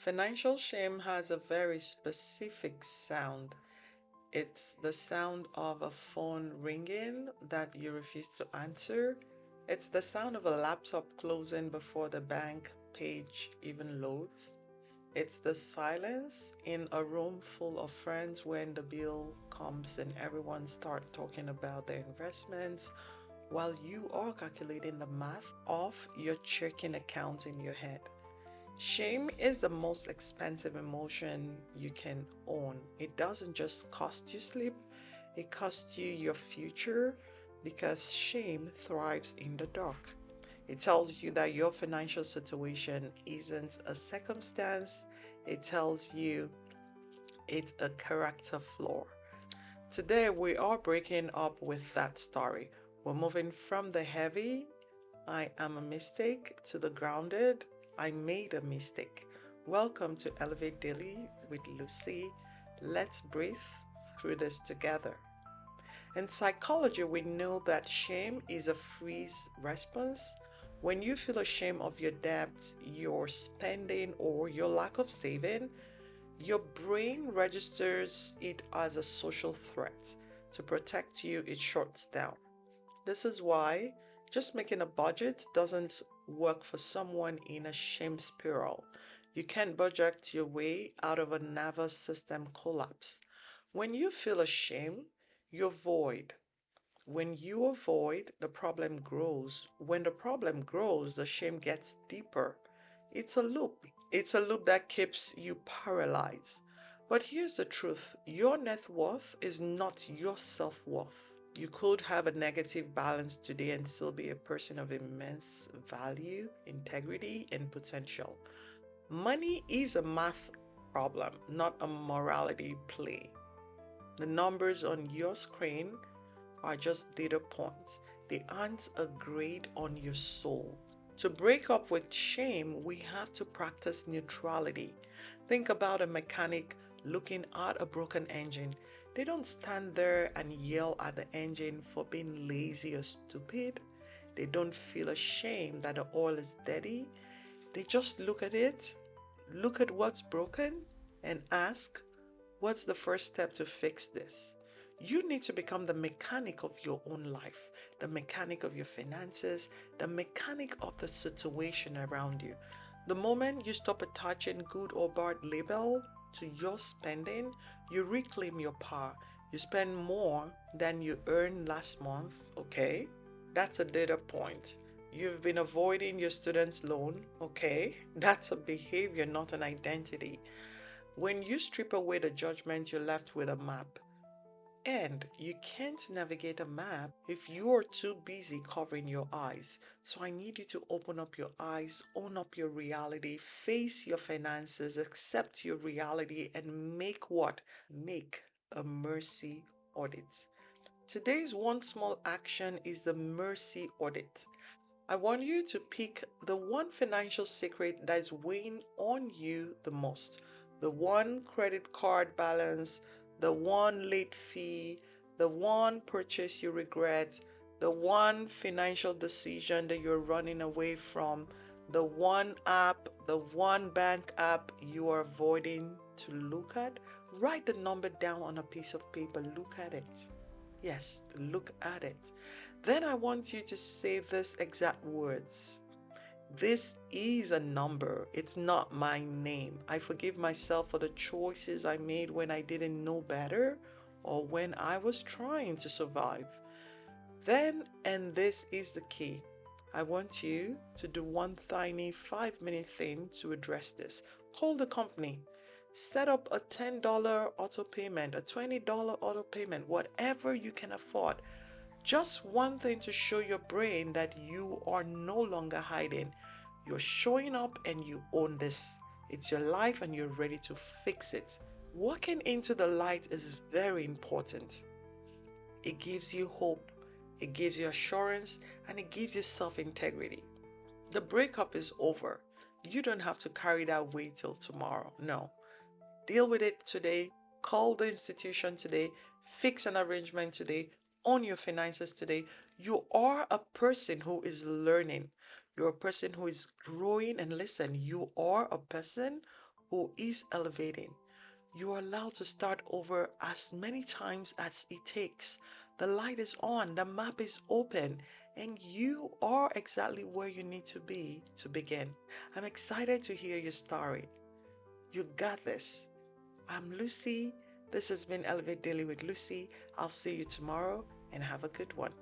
Financial shame has a very specific sound. It's the sound of a phone ringing that you refuse to answer. It's the sound of a laptop closing before the bank page even loads. It's the silence in a room full of friends when the bill comes and everyone starts talking about their investments while you are calculating the math of your checking accounts in your head. Shame is the most expensive emotion you can own. It doesn't just cost you sleep, it costs you your future because shame thrives in the dark. It tells you that your financial situation isn't a circumstance, it tells you it's a character flaw. Today, we are breaking up with that story. We're moving from the heavy, I am a mistake, to the grounded, I made a mistake. Welcome to Elevate Daily with Lucy. Let's breathe through this together. In psychology, we know that shame is a freeze response. When you feel ashamed of your debt, your spending, or your lack of saving, your brain registers it as a social threat. To protect you, it shuts down. This is why just making a budget doesn't work for someone in a shame spiral. You can't budget your way out of a nervous system collapse. When you feel ashamed, you avoid. When you avoid, the problem grows. When the problem grows, the shame gets deeper. It's a loop. It's a loop that keeps you paralyzed. But here's the truth, your net worth is not your self worth. You could have a negative balance today and still be a person of immense value, integrity, and potential. Money is a math problem, not a morality play. The numbers on your screen are just data points. They aren't a grade on your soul. To break up with shame, we have to practice neutrality. Think about a mechanic looking at a broken engine. They don't stand there and yell at the engine for being lazy or stupid. They don't feel ashamed that the oil is dirty. They just look at it, look at what's broken, and ask, what's the first step to fix this? You need to become the mechanic of your own life, the mechanic of your finances, the mechanic of the situation around you. The moment you stop attaching good or bad label to your spending, you reclaim your power. You spend more than you earned last month, okay? That's a data point. You've been avoiding your student's loan, okay? That's a behavior, not an identity. When you strip away the judgment, you're left with a map. And you can't navigate a map if you're too busy covering your eyes. So I need you to open up your eyes, own up your reality, face your finances, accept your reality, and make what? Make a mercy audit. Today's one small action is the mercy audit. I want you to pick the one financial secret that is weighing on you the most. The one credit card balance, the one late fee, the one purchase you regret, the one financial decision that you're running away from, the one app, the one bank app you are avoiding to look at. Write the number down on a piece of paper. Look at it. Yes, look at it. Then I want you to say this exact words. This is a number. It's not my name. I forgive myself for the choices I made when I didn't know better or when I was trying to survive. Then, and this is the key, I want you to do one tiny 5-minute thing to address this. Call the company. Set up a $10 auto payment, a $20 auto payment, whatever you can afford. Just one thing to show your brain that you are no longer hiding. You're showing up and you own this. It's your life and you're ready to fix it. Walking into the light is very important. It gives you hope, it gives you assurance, and it gives you self integrity. The breakup is over. You don't have to carry that weight till tomorrow. No. Deal with it today. Call the institution today. Fix an arrangement today. Own your finances today. You are a person who is learning. You're a person who is growing. And listen, you are a person who is elevating. You are allowed to start over as many times as it takes. The light is on, the map is open, and you are exactly where you need to be to begin. I'm excited to hear your story. You got this. I'm Lucy. This has been Elevate Daily with Lucy. I'll see you tomorrow and have a good one.